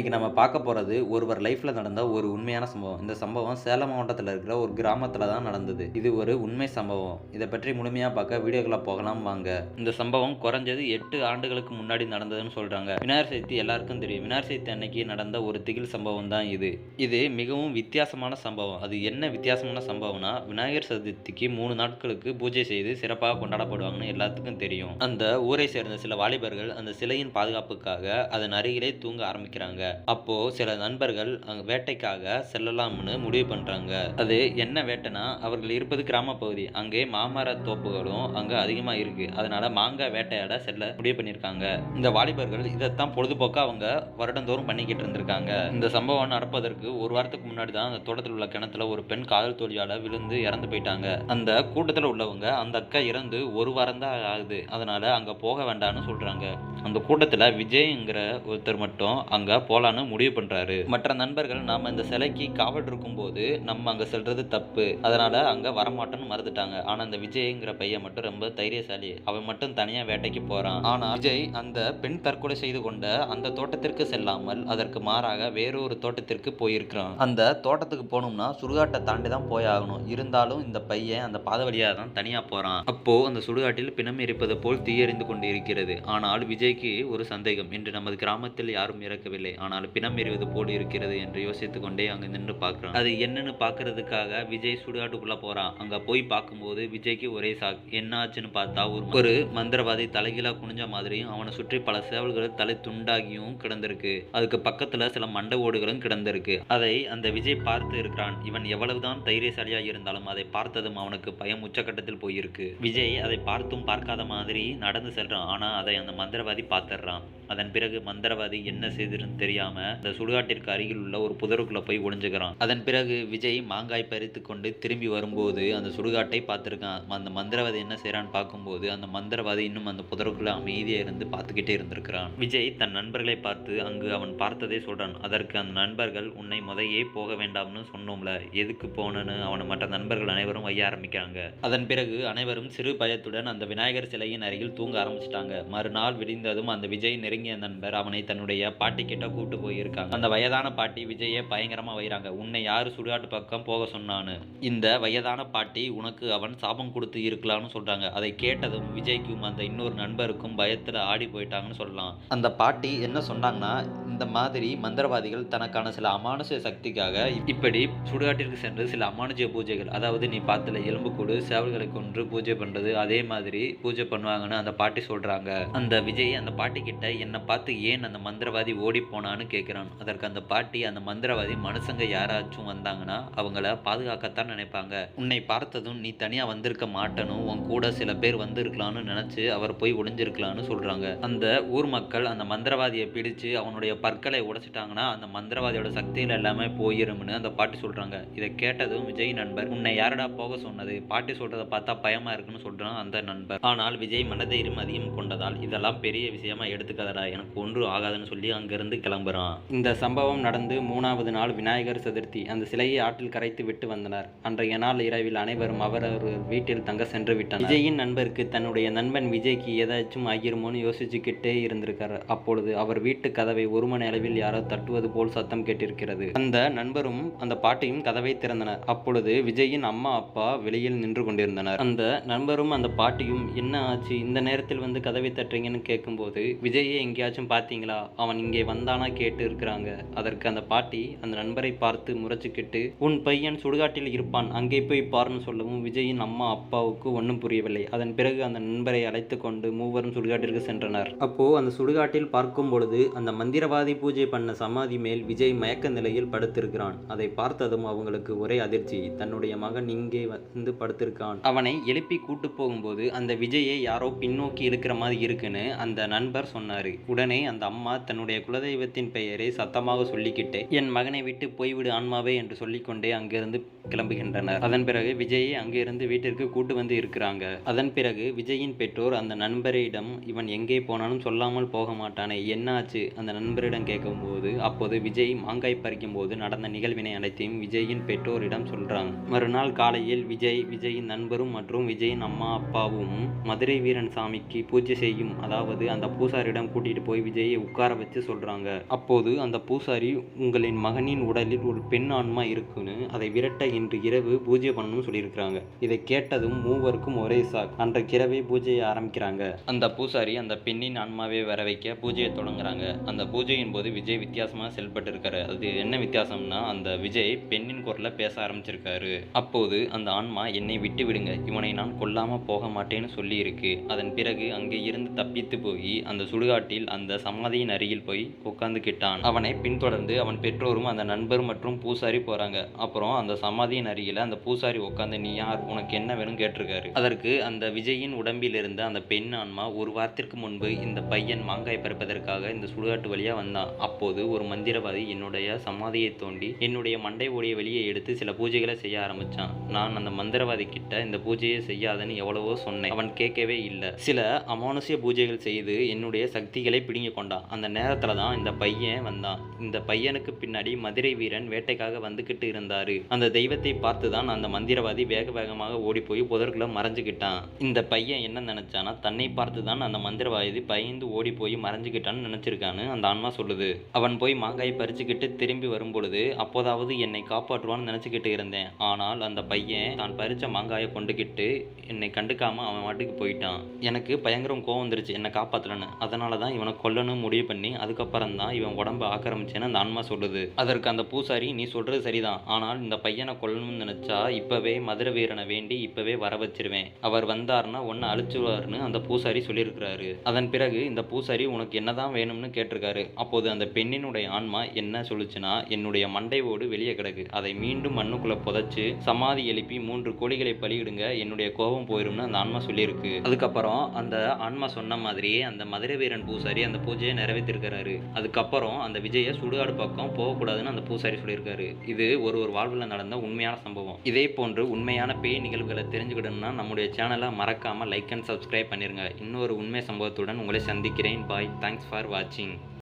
இன்னைக்கு நம்ம பார்க்க போறது ஒருவர் லைஃப்ல நடந்த ஒரு உண்மையான சம்பவம். இந்த சம்பவம் சேலம் மாவட்டத்தில் இருக்கிற ஒரு கிராமத்துல தான் நடந்தது. இது ஒரு உண்மை சம்பவம். இதை பற்றி முழுமையா பார்க்க வீடியோக்குள்ள போகலாம் வாங்க. இந்த சம்பவம் குறைஞ்சது 8 ஆண்டுகளுக்கு முன்னாடி நடந்ததுன்னு சொல்றாங்க. விநாயகர் சதுர்த்தி எல்லாருக்கும் தெரியும். விநாயகர் சதுர்த்தி அன்னைக்கு நடந்த ஒரு திகில் சம்பவம் தான் இது. இது மிகவும் வித்தியாசமான சம்பவம். அது என்ன வித்தியாசமான சம்பவம்னா, விநாயகர் சதுர்த்திக்கு 3 நாட்களுக்கு பூஜை செய்து சிறப்பாக கொண்டாடப்படுவாங்கன்னு எல்லாத்துக்கும் தெரியும். அந்த ஊரை சேர்ந்த சில வாலிபர்கள் அந்த சிலையின் பாதுகாப்புக்காக அதன் அருகிலே தூங்க ஆரம்பிக்கிறாங்க. அப்போ சில நண்பர்கள் வேட்டைக்காக செல்லலாம்னு முடிவு பண்றாங்க. அது என்ன வேட்டைனா, அவர்கள் இருப்பது கிராம பகுதி. அங்கே மாமர தோப்புகளும் அங்க அதிகமா இருக்கு. அதனால மாங்காய் வேட்டையாட செல்ல முடிவு பண்ணிருக்காங்க. இந்த வாலிபர்கள் இதைத்தான் பொழுதுபோக்கா அவங்க வருடந்தோறும் பண்ணிக்கிட்டு இருந்திருக்காங்க. இந்த சம்பவம் நடப்பதற்கு ஒரு வாரத்துக்கு முன்னாடி தான் அந்த தோட்டத்தில் உள்ள கிணத்துல ஒரு பெண் காதல் தோல்வியால விழுந்து இறந்து போயிட்டாங்க. அந்த கூட்டத்தில் உள்ளவங்க அந்த அக்கா இறந்து ஒரு வாரம் தான் ஆகுது, அதனால அங்க போக வேண்டாம்னு சொல்றாங்க. அந்த கூட்டத்துல விஜய்ங்கிற ஒருத்தர் மட்டும் அங்க போலான்னு முடிவு பண்றாரு. மற்ற நண்பர்கள் நாம இந்த சிலைக்கு காவல் இருக்கும் போது நம்ம அங்க செல்றது தப்பு, அதனால அங்க வரமாட்டோம்னு மறுத்துட்டாங்க. ஆனா அந்த விஜய்ங்கிற பையன் மட்டும் ரொம்ப தைரியசாலி. அவன் மட்டும் தனியா வேட்டைக்கு போறான். ஆனா விஜய் அந்த பெண் தற்கொலை செய்து கொண்ட அந்த தோட்டத்திற்கு செல்லாமல் அதற்கு மாறாக வேறொரு தோட்டத்திற்கு போயிருக்கிறான். அந்த தோட்டத்துக்கு போகணும்னா சுடுகாட்டை தாண்டி தான் போயாகணும். இருந்தாலும் இந்த பையன் அந்த பாதை வழியா தான் தனியா போறான். அப்போ அந்த சுடுகாட்டில் பிணம் எரிப்பது போல் தீயறிந்து கொண்டு இருக்கிறது. ஆனால் விஜய்க்கு ஒரு சந்தேகம். இன்று நமது கிராமத்தில் யாரும் இறக்கவில்லை, ஆனால் பிணம் எறிவது போல் இருக்கிறது என்று யோசித்துக் கொண்டே அங்க நின்று பார்க்கிறான். அது என்னன்னு பார்க்கறதுக்காக விஜய் சுடுகாட்டுக்குள்ள போறான். அங்க போய் பார்க்கும்போது விஜய்க்கு ஒரே ஷாக். என்ன ஆச்சுன்னு பார்த்தா ஒரு மந்திரவாதி தலைகீழா குனிஞ்ச மாதிரியும் அவனை சுற்றி பல சேவல்கள் தலை துண்டாகியும் கிடந்திருக்கு. அதுக்கு பக்கத்துல சில மண்டை ஓடுகளும் கிடந்திருக்கு. அதை அந்த விஜய் பார்த்து இருக்கிறான். இவன் எவ்வளவுதான் தைரியசாலியா இருந்தாலும் அதை பார்த்ததும் அவனுக்கு பயம் உச்சக்கட்டத்தில் போயிருக்கு. விஜய் அதை பார்த்தும் பார்க்காத மாதிரி நடந்து செல்றான். ஆனா அதை அந்த மந்திரவாதி பார்த்துடுறான். அதன் பிறகு மந்திரவாதி என்ன செய்திருன்னு தெரியாம அந்த சுடுகாட்டிற்கு அருகில் உள்ள ஒரு புதருக்குள்ள போய் ஒளிஞ்சுக்கிறான். அதன் பிறகு விஜய் மாங்காய் பறித்து கொண்டு திரும்பி வரும்போது அந்த சுடுகாட்டை பார்த்திருக்கான். அந்த மந்திரவாதி என்ன செய்யறான்னு பார்க்கும்போது அந்த மந்திரவாதி இன்னும் அந்த புதருக்குள்ள அமைதியா இருந்து பார்த்துக்கிட்டே இருந்திருக்கிறான். விஜய் தன் நண்பர்களை பார்த்து அங்கு அவன் பார்த்ததை சொல்றான். அதற்கு அந்த நண்பர்கள், உன்னை முதையே போக வேண்டாம்னு சொன்னோம்ல, எதுக்கு போனன்னு அவனை மற்ற நண்பர்கள் அனைவரும் வைய ஆரம்பிக்கிறாங்க. அதன் பிறகு அனைவரும் சிறு பயத்துடன் அந்த விநாயகர் சிலையின் அருகில் தூங்க ஆரம்பிச்சிட்டாங்க. மறுநாள் விடிந்ததும் அந்த விஜய் நெருங்கிய நண்பர் அவனை தன்னுடைய பாட்டி கிட்ட கூட்டு போயிருக்காங்க. அந்த வயதான பாட்டி விஜயை பயங்கரமா வைறாங்க. உன்னை யாரு சுடுகாட்டு பக்கம் போக சொன்னான்னு. இந்த வயதான பாட்டி உனக்கு அவன் சாபம் கொடுத்து இருக்கலாம்னு சொல்றாங்க. அதை கேட்டதும் விஜய்க்கும் அந்த இன்னொரு நண்பருக்கும் பயத்துல ஆடி போயிட்டாங்கன்னு சொல்லலாம். அந்த பாட்டி என்ன சொன்னாங்கன்னா, இந்த மாதிரி மந்திரவாதிகள் தனக்கான சில அமானுஷ்ய சக்திக்காக இப்படி சுடுகாட்டிற்கு சென்று சில அமானுஷ்ய பூஜைகள், அதாவது நீ பார்த்தல எலும்புக்கூடு சேவல்களை கொன்று பூஜை பண்றது, அதே மாதிரி பூஜை பண்ணுவாங்கன்னு அந்த பாட்டி சொல்றாங்க. அந்த விஜய் அந்த பாட்டி கிட்ட என்னை பார்த்து ஏன் அந்த மந்திரவாதி ஓடி போனான்னு கேட்கிறான். அதற்கு அந்த பாட்டி, அந்த மந்திரவாதி மனுஷங்க யாராச்சும் வந்தாங்கன்னா அவங்கள பாதுகாக்கத்தான் நினைப்பாங்க. உன்னை பார்த்ததும் நீ தனியா வந்திருக்க மாட்டனும், உன் கூட சில பேர் வந்திருக்கலாம்னு நினைச்சு அவர் போய் ஒளிஞ்சிருக்கலாம்னு சொல்றாங்க. அந்த ஊர் மக்கள் அந்த மந்திரவாதியை பிடிச்சு அவனுடைய பற்களை உடைச்சிட்டாங்கன்னா அந்த மந்திரவாதியோட சக்தியில எல்லாமே போயிரும்னு அந்த பாட்டி சொல்றாங்க. இதை கேட்டதும் விஜய் நண்பர், உன்னை யாரடா போக சொன்னது, பாட்டி சொல்றதை பார்த்தா பயமா இருக்குன்னு சொல்றான் அந்த நண்பர். ஆனால் விஜய் மனதைரியம் அதிகம் கொண்டதால் இதெல்லாம் பெரிய விஷயமா எடுத்துக்காதடா, எனக்கு ஒன்று ஆகாதுன்னு சொல்லி அங்கிருந்து கிளம்புறான். இந்த சம்பவம் நடந்து 3வது நாள் விநாயகர் சதுர்த்தி. அந்த சிலையை ஆற்றில் கரைத்து விட்டு வந்தனர். அன்றைய நாள் இரவில் அனைவரும் அவரவர் வீட்டில் தங்க சென்று விட்டனர். விஜயின் நண்பருக்கு தன்னுடைய நண்பன் விஜய்க்கு ஏதாச்சும் ஆகிருமோன்னு யோசிச்சுக்கிட்டே இருந்திருக்காரு. அப்பொழுது அவர் வீட்டு கதவை 1 மணி அளவில் யாரோ தட்டுவது போல் சத்தம் கேட்டிருக்கிறது. அந்த நண்பரும் அந்த பாட்டியும் கதவை திறந்தனர். அப்பொழுது விஜயின் அம்மா அப்பா வெளியில் நின்று கொண்டிருந்தனர். அந்த நண்பரும் அந்த பாட்டியும், என்ன ஆச்சு இந்த நேரத்தில் வந்து கதவை தட்டுறீங்கன்னு கேட்கும்போது, விஜயை எங்கேயாச்சும் பார்த்தீங்களா, அவன் இங்கே வந்தானா கேட்டு இருக்கிறாங்க. அதற்கு அந்த பாட்டி அந்த நண்பரை பார்த்து முறைச்சுக்கிட்டு, உன் பையன் சுடுகாட்டில் இருப்பான், அங்கே போய் பாருன்னு சொல்லவும் விஜயின் அம்மா அப்பாவுக்கு ஒன்றும் புரியவில்லை. அதன் பிறகு அந்த நண்பரை அழைத்து கொண்டு மூவரும் சுடுகாட்டிற்கு சென்றனர். அப்போ அந்த சுடுகாட்டில் பார்க்கும் பொழுது அந்த மந்திரவாதி பூஜை பண்ண சமாதி மேல் விஜய் மயக்க நிலையில் படுத்திருக்கிறான். அதை பார்த்ததும் அவங்களுக்கு ஒரே அதிர்ச்சி. தன்னுடைய மகன் இங்கே வந்து படுத்திருக்கான். அவனை எழுப்பி கூட்டு போகும்போது அந்த விஜயை யாரோ பின்னோக்கி இருக்கிற மாதிரி இருக்குன்னு அந்த நண்பர் சொன்னாரு. உடனே அந்த அம்மா தன்னுடைய குலதெய்வத்தின் பெயரை சத்தமாக சொல்லிக்கிட்டே, என் மகனை விட்டு போய்விடு ஆன்மாவே என்று சொல்லிக்கொண்டே அங்கிருந்து கிளம்புகின்றனர். அதன் பிறகு விஜயை அங்கிருந்து வீட்டிற்கு கூட்டு வந்து இருக்கிறாங்க. அதன் பிறகு விஜயின் பெற்றோர் அந்த நண்பரிடம், இவன் எங்கே போனாலும் சொல்லாமல் போக மாட்டானே, என்ன ஆச்சு அந்த நண்பரிடம் கேட்கும்போது, அப்போது விஜய் மாங்காய் பறிக்கும் போது நடந்த நிகழ்வினை அனைத்தையும் விஜயின் பெற்றோரிடம் சொல்றாங்க. மறுநாள் காலையில் விஜயின் நண்பரும் மற்றும் விஜயின் அம்மா அப்பாவும் மதுரை வீரன் சாமிக்கு பூஜை செய்யும், அதாவது அந்த பூசாரியிடம் கூட்டிட்டு போய் விஜயை உட்கார வச்சு சொல்றாங்க. அப்போது அந்த பூசாரி, உங்களின் மகனின் உடலில் ஒரு பெண் ஆன்மா இருக்குன்னு, அதை விரட்ட இன்று இரவு பூஜை பண்ணணும்னு சொல்லியிருக்கிறாங்க. இதை கேட்டதும் மூவருக்கும் ஒரே ஷாக். அன்றைக்கிரவே பூஜையை ஆரம்பிக்கிறாங்க. அந்த பூசாரி அந்த பெண்ணின் ஆன்மாவை வர வைக்க பூஜையை தொடங்குறாங்க. அந்த பூஜையின் போது விஜய் வித்தியாசமாக செயல்பட்டு இருக்காரு. அது என்ன வித்தியாசம்னா, அந்த விஜய் பெண்ணின் குரல்ல பேச ஆரம்பிச்சிருக்காரு. அப்போது அந்த ஆன்மா, என்னை விட்டு விடுங்க, இவனை நான் கொல்லாம போக மாட்டேன்னு சொல்லி இருக்கு. அதன் பிறகு அங்கே இருந்து தப்பித்து போய் அந்த சுடுகாட்டில் அந்த சமாதியின் அருகில் போய் உட்கார்ந்துக்கிட்டான். அவனை பின்தொடர்ந்து அவன் பெற்றோரும் அந்த நண்பர் மற்றும் பூசாரி போறாங்க. அப்புறம் அந்த சமாதியின் அருகில அந்த பூசாரி உட்கார்ந்து, நீ யார், உனக்கு என்ன வேணும் கேட்டிருக்காரு. அதற்கு அந்த விஜயின் உடம்பில் இருந்த அந்த பெண் ஆன்மா, ஒரு வாரத்திற்கு முன்பு இந்த பையன் மாங்காய் பறிப்பதற்காக இந்த சுடுகாட்டு வழியா வந்தான். அப்போது ஒரு மந்திரவாதி என்னுடைய சமாதியை தோண்டி என்னுடைய மண்டை ஓடிய வெளியே எடுத்து சில பூஜைகளை செய்ய ஆரம்பிச்சான். நான் அந்த மந்திரவாதி கிட்ட இந்த பூஜையை செய்யாதன்னு எவ்வளவோ சொன்னேன். அவன் கேட்கவே இல்லை. சில அமானுஷ்ய பூஜைகள் செய்து என்னுடைய சக்திகளை பிடுங்கி கொண்டான். அந்த நேரத்துல தான் இந்த பையன் வந்தான். இந்த பையனுக்கு பின்னாடி மதுரை வீரன் வேட்டைக்காக வந்துகிட்டு இருந்தாரு. அந்த தெய்வத்தை பார்த்து தான் அந்த மந்திரவாதி வேக வேகமாக ஓடி போய் புதற்குள்ள மறைஞ்சுக்கிட்டான். இந்த பையன் என்ன நினைச்சானா, தன்னை பார்த்து தான் அந்த மந்திரவாதி பயந்து ஓடி போய் மறைஞ்சுக்கிட்டான்னு நினைச்சிருக்கான்னு அந்த ஆன்மா சொல்லுது. அவன் போய் மாங்காயை பறிச்சுக்கிட்டு திரும்பி வரும் பொழுது, அப்போதாவது என்னை காப்பாற்றுவான்னு நினைச்சுக்கிட்டு இருந்தேன். ஆனால் அந்த பையன் தான் பறிச்ச மாங்காயை கொண்டுகிட்டு என்னை கண்டுக்காம அவன் வாட்டுக்கு போயிட்டான். எனக்கு பயங்கரம் கோவம் வந்துருச்சு என்னை காப்பாற்றலன்னு. அதனால தான் இவனை கொல்லணும் முடிவு பண்ணி அதுக்கப்புறம் தான் இவன் உடம்பு ஆக்கிரமிச்சேன்னு அந்த ஆன்மா சொல்லுது. அதற்கு அந்த பூசாரி, நீ சொல்றது சரிதான், ஆனால் இந்த பையனை கொல்லணும்னு நினைச்சா இப்பவே மதுரை வீரனை வேண்டி இப்பவே வர வச்சிருவேன். அவர் வந்தாருன்னா ஒன்னு அழிச்சுவாருன்னு அந்த பூசாரி சொல்லியிருக்கிறாரு. அதன் பிறகு இந்த பூசாரி, உனக்கு என்னதான் வேணும்னு கேட்டிருக்காரு. அப்போது அந்த பெண்ணினுடைய ஆன்மா என்ன சொல்லுச்சுன்னா, என்னுடைய மண்டை ஓடு வெளியே கிடக்கு, அதை மீண்டும் மண்ணுக்குள்ள புதைச்சு சமாதி எழுப்பி 3 கோழிகளை பலியிடுங்க, என்னுடைய கோபம் போயிரும்னு அந்த ஆன்மா சொல்லியிருக்கு. அதுக்கப்புறம் அந்த ஆன்மா சொன்ன மாதிரியே அந்த மதுரை வீரன் பூசாரி அந்த பூஜையை நிறைவேற்றிருக்கிறாரு. அதுக்கப்புறம் அந்த விஜயை சுடுகாடு பக்கம் போகக்கூடாதுன்னு அந்த பூசாரி சொல்லியிருக்காரு. இது ஒரு வாழ்வில் நடந்த உண்மையான சம்பவம். இதே போன்று உண்மையான பேய் நிகழ்வுகளை தெரிஞ்சுக்கிடணும்னா நம்முடைய சேனலை மறக்காம லைக் அண்ட் சப்ஸ்கிரைப் பண்ணிருங்க. இன்னொரு உண்மை சம்பவத்துடன் உங்களை சந்திக்கிறேன். பாய். தேங்க்ஸ் ஃபார் வாட்சிங்.